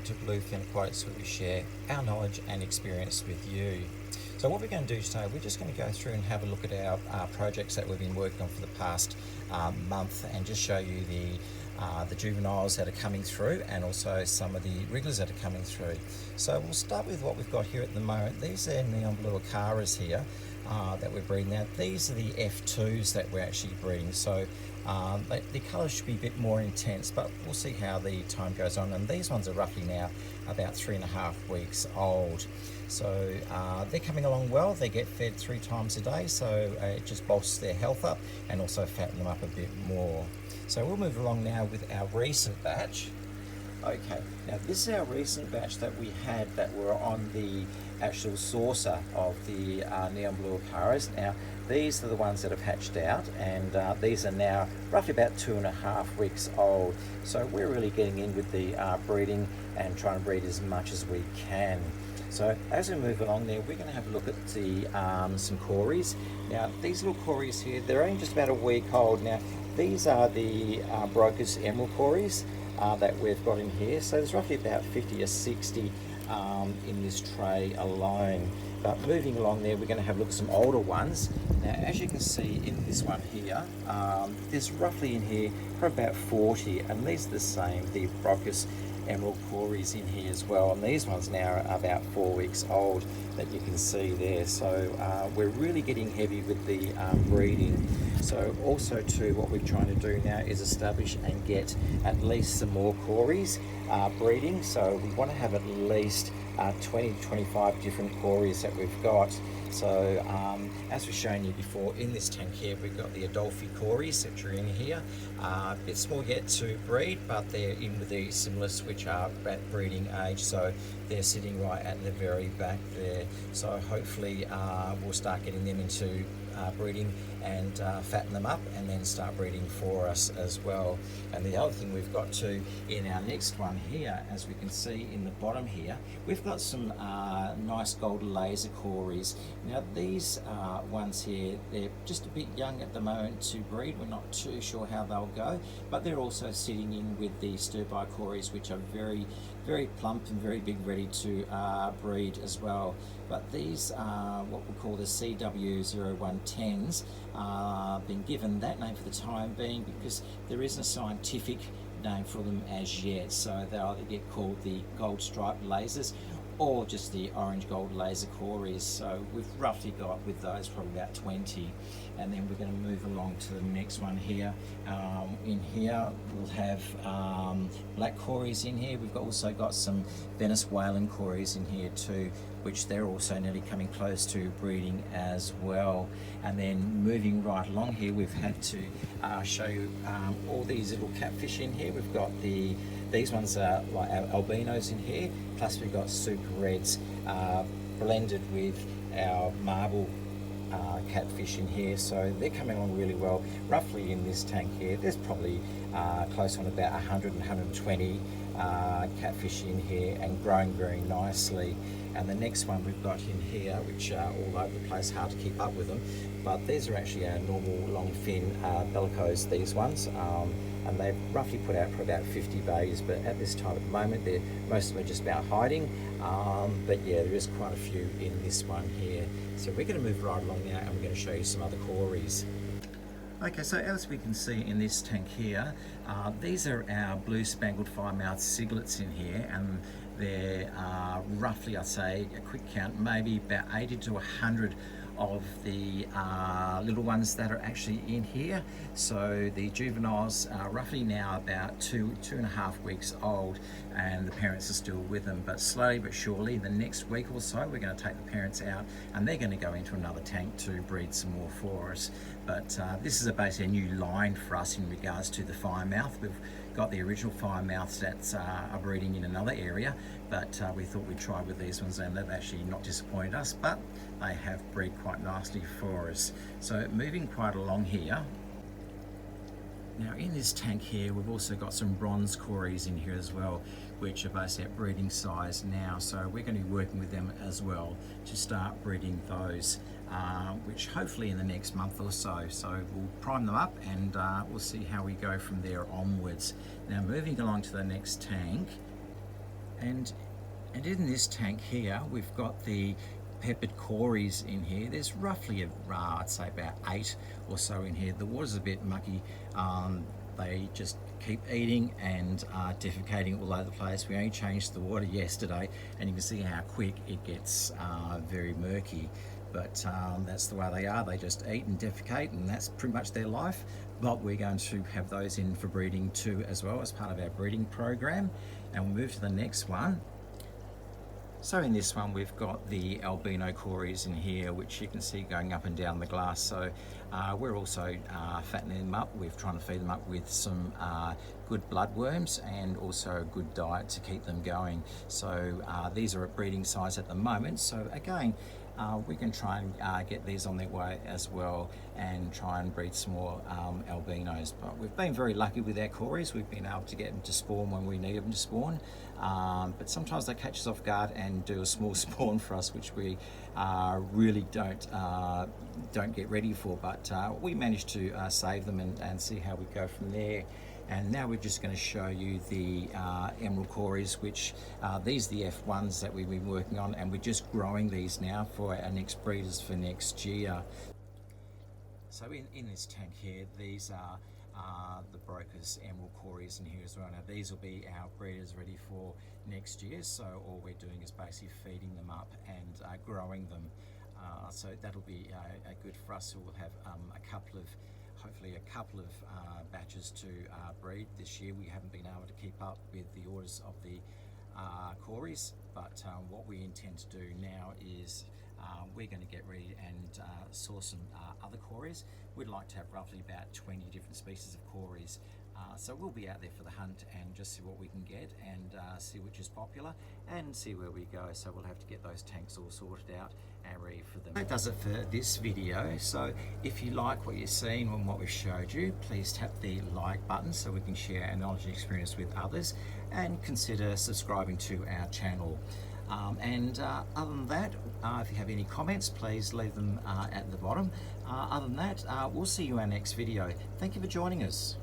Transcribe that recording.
back to Blue Fin Aquatics, where we share our knowledge and experience with you. So what we're going to do today, we're just going to go through and have a look at our projects that we've been working on for the past month, and just show you the juveniles that are coming through, and also some of the wrigglers that are coming through. So we'll start with what we've got here at the moment. These are neon blue aquarists here that we're breeding out. These are the F2s that we're actually breeding. So the colours should be a bit more intense, but we'll see how the time goes on. And these ones are roughly now about 3.5 weeks old. So they're coming along well. They get fed 3 times a day, so it just bolsters their health up and also fatten them up a bit more. So we'll move along now with our recent batch. Okay, now this is our recent batch that we had that were on the actual saucer of the neon blue aquarists. Now these are the ones that have hatched out, and these are now roughly about 2.5 weeks old. So we're really getting in with the breeding and trying to breed as much as we can. So as we move along there, we're going to have a look at the some Corys. Now these little Corys here, they're only just about a week old. Now these are the Broca's emerald Corys that we've got in here. So there's roughly about 50 or 60 in this tray alone. But moving along there, we're going to have a look at some older ones. Now as you can see in this one here, there's roughly in here for about 40, and these are the same, the Broca's emerald Corys in here as well, and these ones now are about 4 weeks old that you can see there. So we're really getting heavy with the breeding. So also too, what we're trying to do now is establish and get at least some more Corys breeding. So we want to have at least 20 to 25 different Corys that we've got. So as we've shown you before, in this tank here we've got the Adolphi Corys that are in here. A bit small yet to breed, but they're in with the Cichlids, which are at breeding age, so they're sitting right at the very back there. So hopefully we'll start getting them into breeding and fatten them up, and then start breeding for us as well. And the other thing we've got too in our next one here, as we can see in the bottom here, we've got some nice gold laser Corys. Now these ones here, they're just a bit young at the moment to breed. We're not too sure how they'll go, but they're also sitting in with the stir-by Corys, which are very plump and very big, ready to breed as well. But these are what we call the CW0110s, been given that name for the time being because there isn't a scientific name for them as yet. So they either get called the gold striped lasers or just the orange gold laser Corys. So we've roughly got with those probably about 20. And then we're going to move along to the next one here. In here we'll have black Corys in here. We've also got some Venice Whaling Corys in here too, which they're also nearly coming close to breeding as well. And then moving right along here, we've had to show you all these little catfish in here. We've got these ones are like our albinos in here, plus we've got super reds blended with our marble catfish in here. So they're coming along really well. Roughly in this tank here, there's probably close on about 100 and 120 catfish in here, and growing very nicely. And the next one we've got in here, which are all over the place, hard to keep up with them, but these are actually our normal long fin bellicose, these ones, and they've roughly put out for about 50 bays, but at this time at the moment most of them are just about hiding, but yeah, there is quite a few in this one here. So we're going to move right along now, and we're going to show you some other Corys. Okay, so as we can see in this tank here, these are our blue spangled fire-mouthed Cigalettes in here, and they're roughly, I'd say, a quick count, maybe about 80 to 100 of the little ones that are actually in here. So the juveniles are roughly now about 2.5 weeks old, and the parents are still with them. But slowly but surely, the next week or so, we're going to take the parents out, and they're going to go into another tank to breed some more for us. But this is basically a new line for us in regards to the firemouth. We've got the original firemouths that are breeding in another area, but we thought we'd try with these ones, and they've actually not disappointed us, but they have bred quite nicely for us. So moving quite along here. Now in this tank here, we've also got some bronze Corys in here as well, which are basically at breeding size now. So we're going to be working with them as well to start breeding those, which hopefully in the next month or so. So we'll prime them up, and we'll see how we go from there onwards. Now moving along to the next tank. And in this tank here, we've got the peppered Corys in here. There's roughly, I'd say about 8 or so in here. The water's a bit mucky. They just keep eating and defecating all over the place. We only changed the water yesterday, and you can see how quick it gets very murky. But that's the way they are. They just eat and defecate, and that's pretty much their life. But we're going to have those in for breeding too as well, as part of our breeding program. And we'll move to the next one. So in this one we've got the Albino Quarries in here, which you can see going up and down the glass. So we're also fattening them up. We're trying to feed them up with some good bloodworms and also a good diet to keep them going. So these are at breeding size at the moment. So again, we can try and get these on their way as well and try and breed some more albinos. But we've been very lucky with our Corys. We've been able to get them to spawn when we need them to spawn. But sometimes they catch us off guard and do a small spawn for us, which we really don't get ready for. But we managed to save them and see how we go from there. And now we're just going to show you the emerald Corys, which these are the F1s that we've been working on, and we're just growing these now for our next breeders for next year. So in this tank here, these are the Broca's emerald Corys in here as well. Now these will be our breeders ready for next year, so all we're doing is basically feeding them up and growing them. So that'll be good for us. So we'll have hopefully a couple of batches to breed this year. We haven't been able to keep up with the orders of the Corys, but what we intend to do now is we're going to get ready and source some other Corys. We'd like to have roughly about 20 different species of Corys. So we'll be out there for the hunt and just see what we can get and see which is popular and see where we go. So we'll have to get those tanks all sorted out and ready for them. That does it for this video. So if you like what you've seen and what we've showed you, please tap the like button so we can share our knowledge and experience with others, and consider subscribing to our channel. Other than that, if you have any comments, please leave them at the bottom. Other than that, we'll see you in our next video. Thank you for joining us.